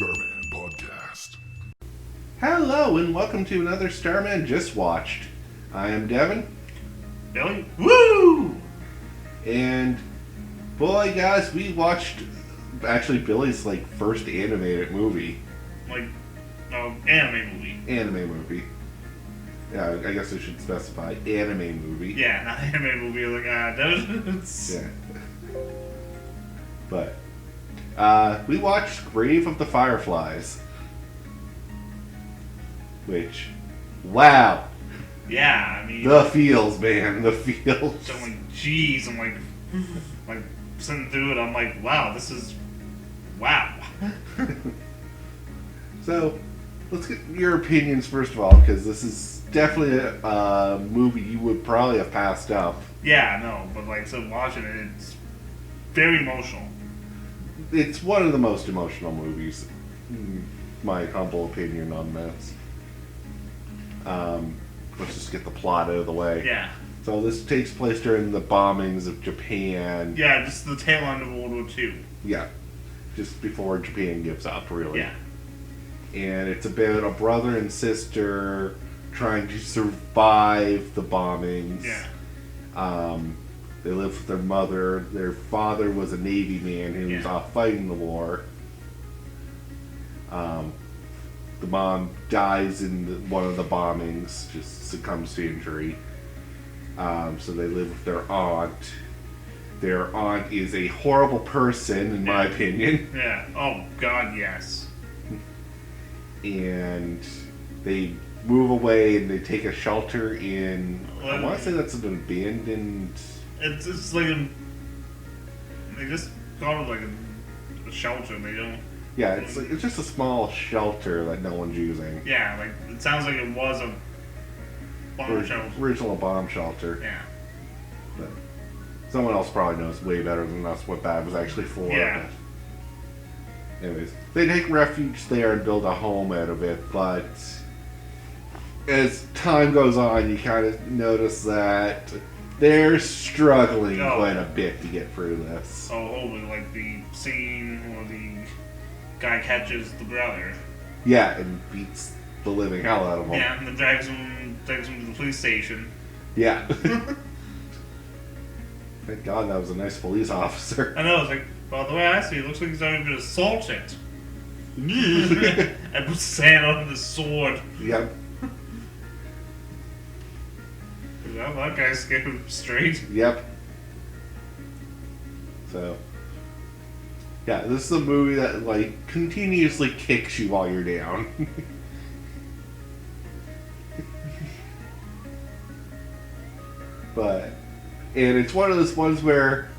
Starman Podcast. Hello and welcome to another Starman Just Watched. I am Devin. Billy? Woo! And boy guys, we watched actually Billy's first animated movie. Anime movie. Anime movie. Yeah, I guess I should specify anime movie. Yeah, not anime movie. That's... Yeah. But we watched Grave of the Fireflies. Which, wow. Yeah, I mean... The feels, man. The feels. So I'm like, geez, I'm like, sitting through it, I'm like, wow, this is... Wow. So, let's get your opinions first of all, because this is definitely a movie you would probably have passed up. Yeah, no, but so watching it, it's very emotional. It's one of the most emotional movies, my humble opinion on this. Let's just get the plot out of the way. Yeah. So this takes place during the bombings of Japan. Yeah, just the tail end of World War II. Yeah. Just before Japan gives up, really. Yeah. And it's about a brother and sister trying to survive the bombings. Yeah. They live with their mother. Their father was a Navy man who was off fighting the war. The mom dies in one of the bombings, just succumbs to injury. So they live with their aunt. Their aunt is a horrible person, in my opinion. Yeah. Oh, God, yes. And they move away and they take a shelter in... I want to say that's an abandoned... It's like they just call it a shelter. They don't... Yeah, it's just a small shelter that no one's using. Yeah, it sounds like it was a bomb shelter. Original bomb shelter. Yeah. But someone else probably knows way better than us what that was actually for. Yeah. But anyways, they take refuge there and build a home out of it, but as time goes on, you kind of notice that they're struggling quite a bit to get through this. Like the scene where the guy catches the brother. Yeah, and beats the living hell out of him. Yeah, and then drags him to the police station. Yeah. Thank God that was a nice police officer. I know, it's like, well, the way I see it, looks like he's already been assaulted. And puts his hand on the sword. Yep. Well, that guy scared him straight. Yep. So, yeah, this is a movie that, continuously kicks you while you're down. And it's one of those ones where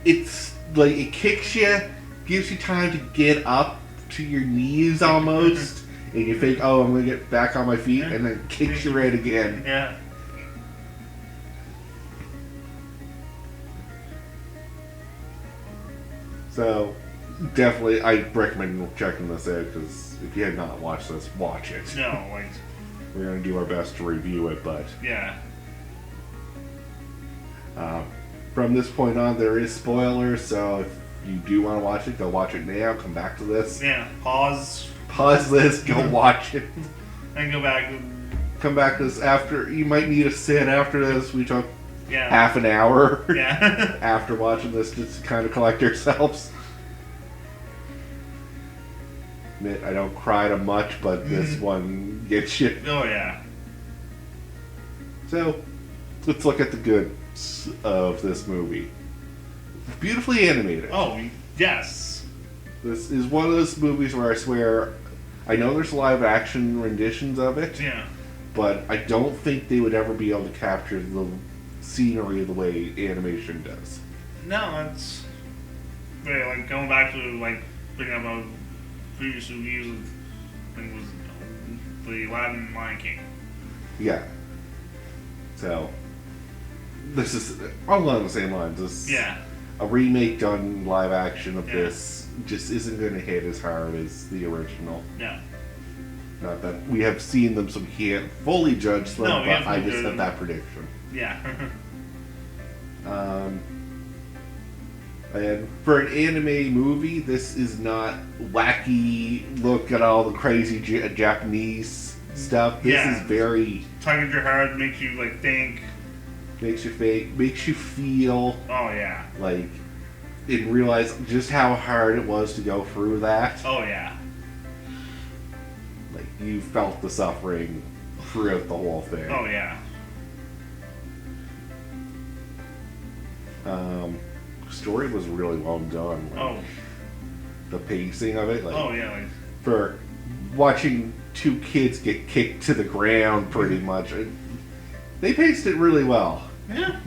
it's, it kicks you, gives you time to get up to your knees almost, and you think, oh, I'm going to get back on my feet, and then kicks you right again. Yeah. So, definitely, I recommend checking this out, because if you have not watched this, watch it. No, We're going to do our best to review it, but... Yeah. From this point on, there is spoilers, so if you do want to watch it, go watch it now, come back to this. Yeah, pause This, go watch it. and go back. Come back to this after, you might need a sit after this. We took Yeah. half an hour Yeah. after watching this just to kind of collect ourselves. Admit, I don't cry to much, but this one gets you. Oh, yeah. So, let's look at the goods of this movie. Beautifully animated. Oh, yes. This is one of those movies where I swear, I know there's live action renditions of it, Yeah. but I don't think they would ever be able to capture the scenery the way animation does. No, it's very, going back to, bringing up a previous reviews of, I think it was the Aladdin Lion King. Yeah. So, this is along the same lines. A remake done live action of this just isn't going to hit as hard as the original. Yeah. Not that we have seen them, so we can't fully judge them, but I just had that prediction. Yeah. And for an anime movie, this is not wacky, look at all the crazy Japanese stuff. This is very... tug at your heart, makes you, like, think. Makes you fake, makes you feel... Oh, yeah. Like, and realize just how hard it was to go through that. Oh, yeah. Like, you felt the suffering throughout the whole thing. Oh, yeah. Story was really well done. Like, the pacing of it, like, like for watching two kids get kicked to the ground, pretty much. They paced it really well. Yeah.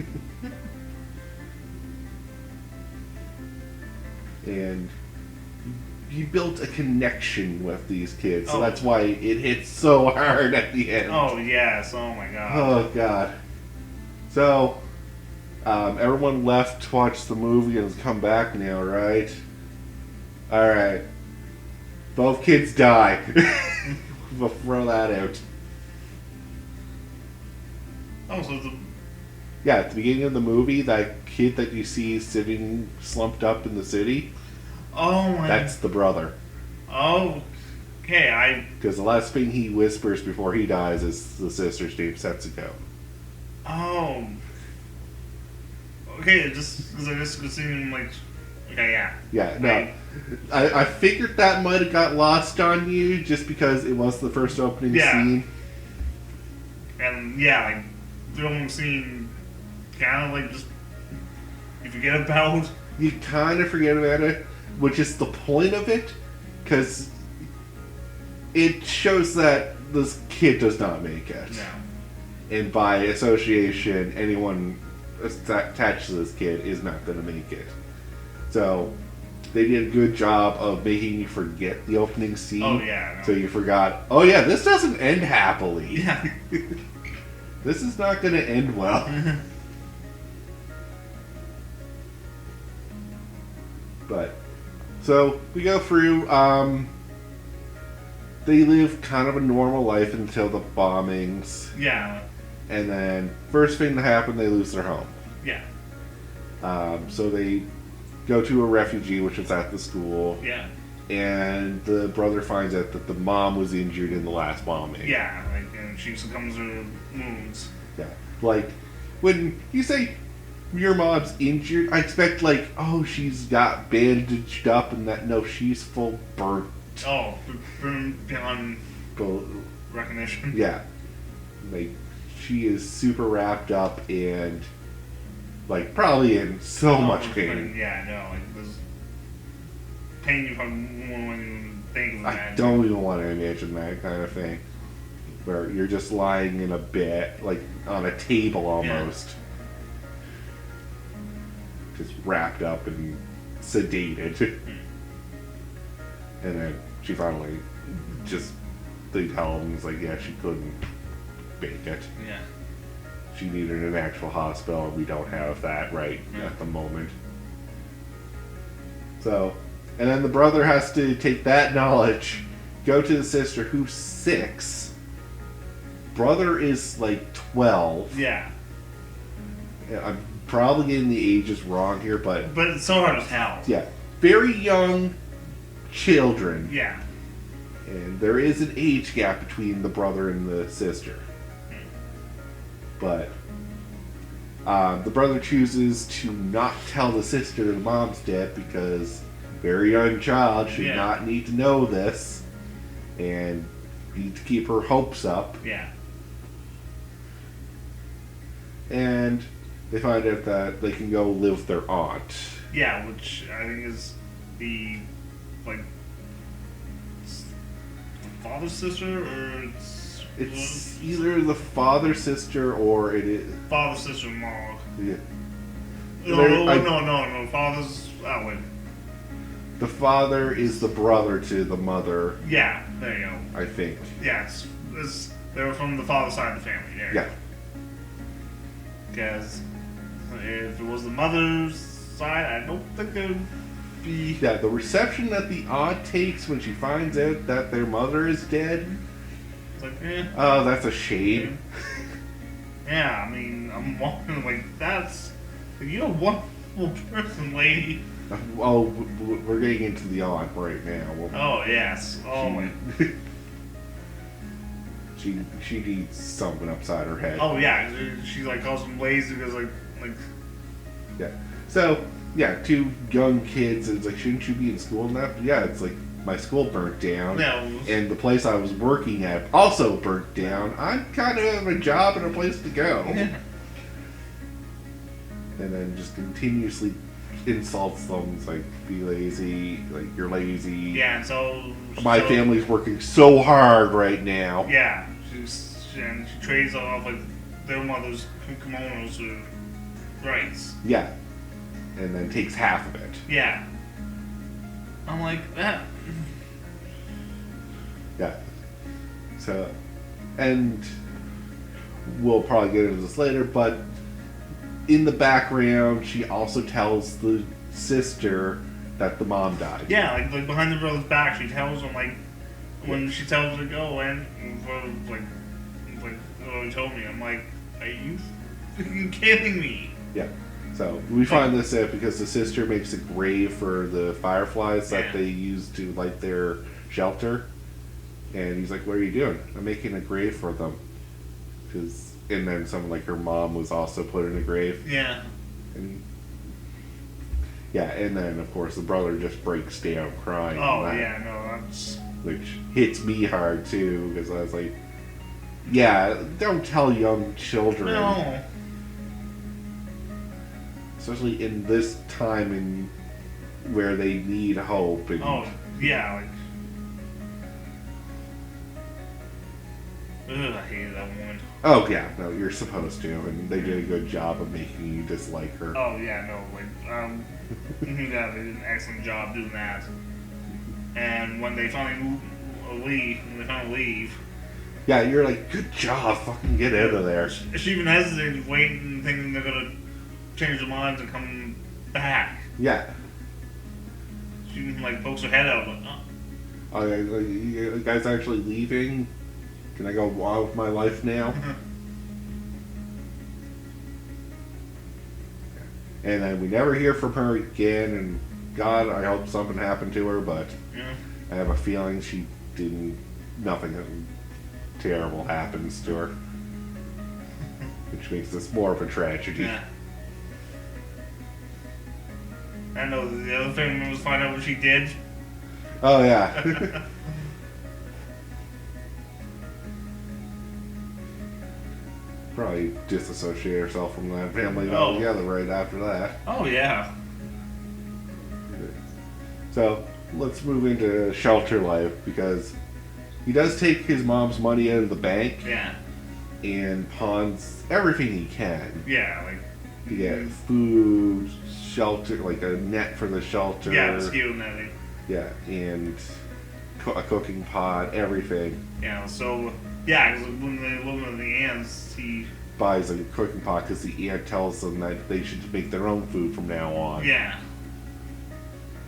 And you built a connection with these kids, so that's why it hits so hard at the end. Oh yes! Oh my god. Oh god. So, everyone left to watch the movie and has come back now, right? Alright. Both kids die. We'll throw that out. Oh, so Yeah, at the beginning of the movie, that kid that you see sitting slumped up in the city, that's the brother. Oh, okay, Because the last thing he whispers before he dies is the sister's name, Setsuko. Oh. Okay, because I just was seeing, like... Okay, yeah. Yeah, no. I figured that might have got lost on you just because it was the first opening scene. And, yeah, like, the opening scene kind of, like, just... You forget about... You kind of forget about it, which is the point of it, because it shows that this kid does not make it. No. And by association, anyone attached to this kid is not going to make it. So, they did a good job of making you forget the opening scene. Oh, yeah. No. So you forgot, oh yeah, this doesn't end happily. Yeah. This is not going to end well. But, so, we go through, they live kind of a normal life until the bombings. Yeah. And then, first thing to happen, they lose their home. Yeah. So they go to a refugee, which is at the school. Yeah. And the brother finds out that the mom was injured in the last bombing. Yeah, like, and she succumbs to wounds. Yeah. Like, when you say your mom's injured, I expect, like, oh, she's got bandaged up and that, no, she's full burnt. Oh, beyond recognition. Yeah. Like, she is super wrapped up and, like, probably in so much pain. Yeah, no, like, there's pain you probably won't even think of. I don't even want to imagine that kind of thing. Where you're just lying in a bed, like, on a table almost. Yeah. Just wrapped up and sedated. And then she finally just, they tell him, it's like, yeah, she couldn't make it. Yeah. She needed an actual hospital, and we don't have that right at the moment. So, and then the brother has to take that knowledge, go to the sister who's 6. Brother is like 12. Yeah. I'm probably getting the ages wrong here, but it's so hard to tell. Yeah. Very young children. Yeah. And there is an age gap between the brother and the sister. But the brother chooses to not tell the sister the mom's dead because very young child should not need to know this and need to keep her hopes up. Yeah. And they find out that they can go live with their aunt. Yeah, which I think is the, like, the father's sister, or it's either the father sister or it is father sister-in-law. Yeah. No. Father's. Oh wait. The father is the brother to the mother. Yeah, there you go. I think. Yes, they were from the father's side of the family. There. Yeah. Because if it was the mother's side, I don't think they would be. Yeah, the reception that the aunt takes when she finds out that their mother is dead. It's like, eh. Oh, that's a shame. Yeah, I mean, I'm wondering, like, that's. You're a wonderful person, lady. Oh, we're getting into the aunt right now. Oh yes. Oh my. She needs something upside her head. Oh yeah. She like calls him lazy because like. Yeah. So yeah, two young kids. And it's like, shouldn't you be in school now? Yeah, it's like my school burnt down, and the place I was working at also burnt down. I kind of have a job and a place to go. Yeah. And then just continuously insults them. It's like, be lazy, like you're lazy. Yeah, and so my family's working so hard right now. Yeah, she trades off like their mother's kimonos for rights. Yeah, and then takes half of it. Yeah, I'm like that. Yeah. So, and we'll probably get into this later, but in the background, she also tells the sister that the mom died. Yeah, like behind the brother's back, she tells him like when she tells her to go and like oh, he told me. I'm like, are you freaking kidding me? Yeah. So we find this out because the sister makes a grave for the Fireflies that they use to light their shelter, and he's like, "What are you doing?" "I'm making a grave for them." And then someone like her mom was also put in a grave. Yeah. And then of course the brother just breaks down crying. Oh yeah, no, that's which hits me hard too because I was like, yeah, don't tell young children. No. Especially in this time in where they need hope. And, oh yeah, like. Ugh, I hated that woman. Oh yeah, no, you're supposed to, and they did a good job of making you dislike her. Oh yeah, no, like yeah, they did an excellent job doing that. And when they finally leave, yeah, you're like, good job, fucking get out of there. She even hesitated, waiting, thinking they're gonna change their minds and come back. Yeah. She even like pokes her head out, like, oh. Oh, you guys actually leaving? Can I go on with my life now? And then we never hear from her again, and God, I hope something happened to her, but I have a feeling nothing terrible happens to her. Which makes this more of a tragedy. Yeah. I know, the other thing was find out what she did. Oh, yeah. Probably disassociate herself from that family altogether right after that. Oh, yeah. So, let's move into shelter life, because he does take his mom's money out of the bank. Yeah. And pawns everything he can. Yeah, like... To get food, shelter, like a net for the shelter. Yeah, mosquito netting. Yeah, and a cooking pot, everything. Yeah, so... Yeah, because when they live with the ants, he buys a cooking pot because the aunt tells them that they should make their own food from now on. Yeah.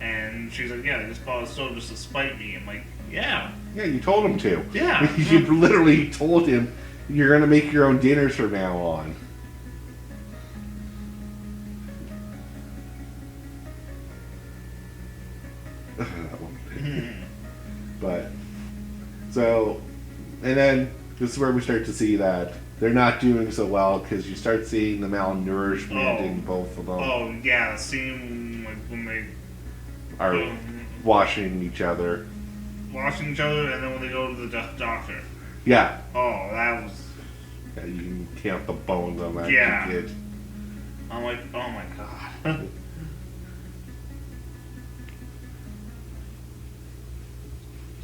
And she's like, yeah, they just bought a stove just to spite me. I'm like, yeah. Yeah, you told him to. Yeah. You literally told him you're going to make your own dinners from now on. That one. But, so... And then this is where we start to see that they're not doing so well because you start seeing the malnourishment in both of them. Oh yeah, seeing like when they are washing each other, and then when they go to the doctor. Yeah. Oh, that was. Yeah, you can count the bones on that kid. I'm like, oh my god.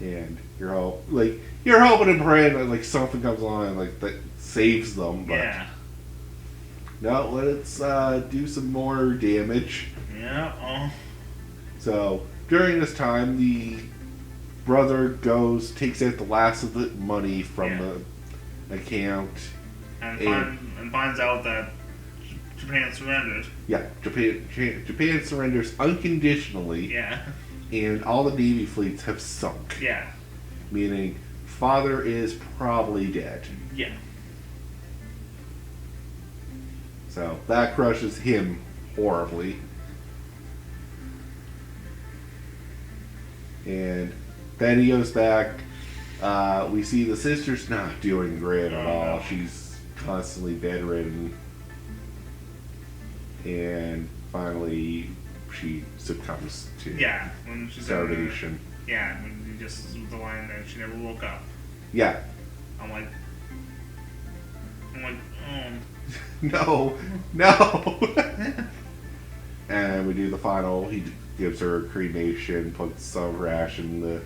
And you're hoping and praying that like something comes along like that saves them, but no, let's do some more damage. Yeah. So during this time, the brother takes out the last of the money from the account, and finds out that Japan surrendered. Yeah, Japan surrenders unconditionally. Yeah. And all the Navy fleets have sunk. Yeah. Meaning, father is probably dead. Yeah. So, that crushes him horribly. And then he goes back. We see the sister's not doing great at all. No. She's constantly bedridden. And finally, she succumbs to when she's starvation. when you just the line that she never woke up. Yeah. I'm like, oh. No. And we do the final. He gives her a cremation, puts some of her ash in the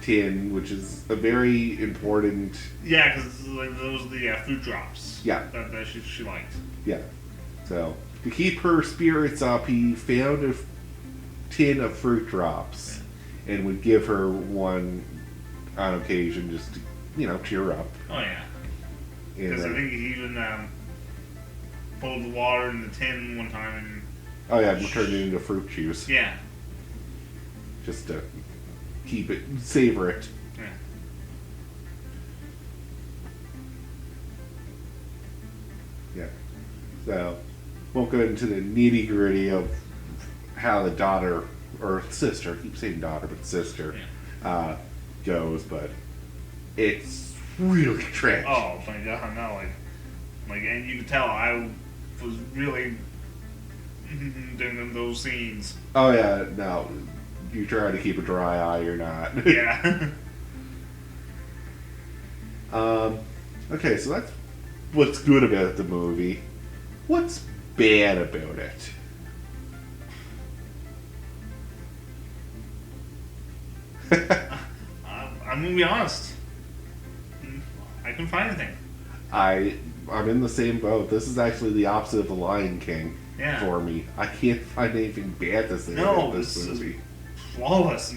tin, which is a very important. Yeah, because like those are the food drops. Yeah. That she liked. Yeah. So to keep her spirits up, he found a tin of fruit drops, and would give her one on occasion, just to cheer her up. Oh yeah. And, Because I think he even pulled the water in the tin one time and. Oh yeah, and turned it into fruit juice. Yeah. Just to keep it, savor it. Yeah. Yeah. So, won't go into the nitty gritty of how the daughter, or sister, I keep saying daughter, but sister, goes, but it's really tragic. Oh my god, no, like, and you could tell I was really doing those scenes. Oh yeah, no, you try to keep a dry eye, you're not. Yeah. Okay, so that's what's good about the movie. What's bad about it? I'm gonna be honest. I couldn't find anything. I'm in the same boat. This is actually the opposite of The Lion King for me. I can't find anything bad to say about this movie. Is flawless.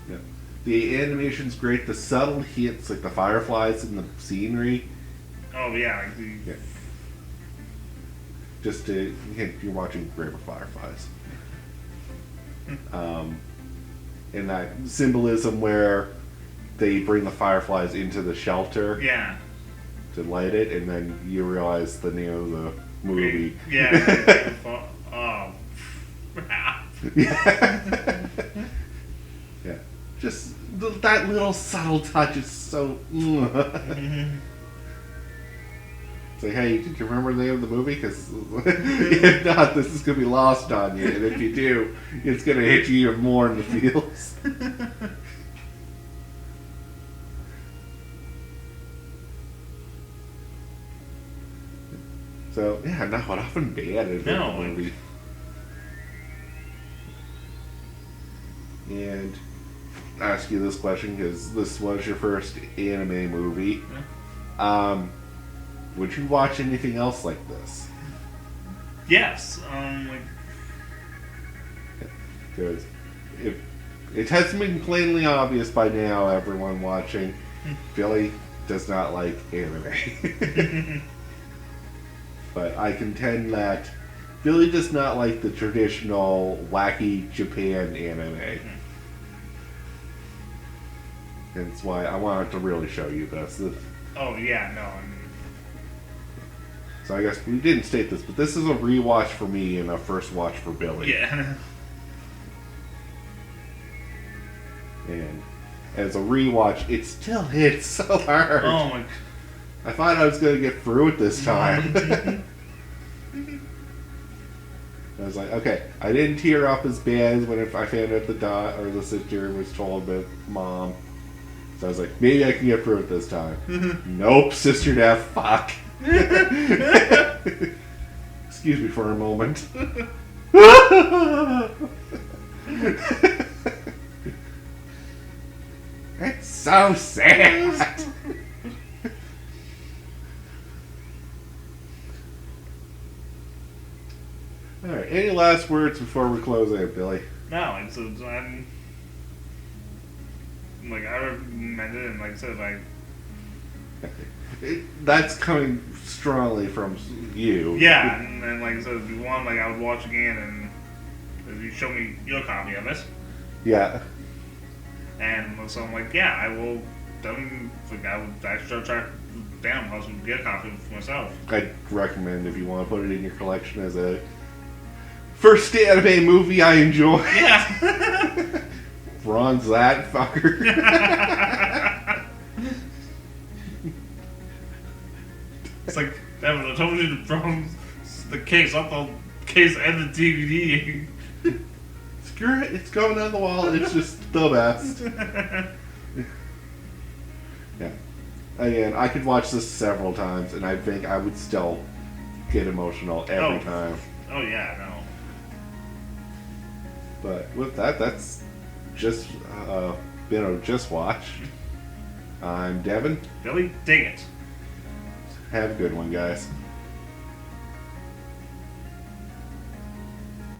Yeah. The animation's great. The subtle hints, like the fireflies in the scenery. Oh yeah, like Just to hint, you're watching Grave of Fireflies. And that symbolism where they bring the fireflies into the shelter to light it, and then you realize the name of the movie. Yeah. Oh. Yeah. Yeah. Just that little subtle touch is so. It's like, hey, did you remember the name of the movie? Because if not, this is going to be lost on you. And if you do, it's going to hit you even more in the feels. So, yeah, not nothing bad in the movie. And I ask you this question because this was your first anime movie. Would you watch anything else like this? Yes. Because if it hasn't been plainly obvious by now, everyone watching, Billy does not like anime. But I contend that Billy does not like the traditional wacky Japan anime. And that's why I wanted to really show you this. Oh yeah, no. So I guess we didn't state this, but this is a rewatch for me and a first watch for Billy. Yeah. And as a rewatch, it still hits so hard. Oh my. I thought I was going to get through it this time. I was like, okay, I didn't tear up as bad as when I found out the sister was told about mom. So I was like, maybe I can get through it this time. Nope, sister death, fuck. Excuse me for a moment. It's so sad. Alright, any last words before we close out, Billy? No, I'm like, I recommend it, and like I said, that's coming strongly from you. Yeah, and like I said, if you want, like, I would watch again, and if you show me your copy of it. Yeah. And so I'm like, yeah, I will. I would actually try down how to get a copy for myself. I'd recommend if you want to put it in your collection as a First anime movie I enjoy. Yeah. Bronze that fucker. It's like, Devin, I told you to bronze the case, not the case and the DVD. Screw it, it's going on the wall. It's just the best. Yeah. Again, I could watch this several times, and I think I would still get emotional every time. Oh yeah, no. But with that, that's just been a Just Watch. I'm Devin. Billy, dig it. Have a good one, guys.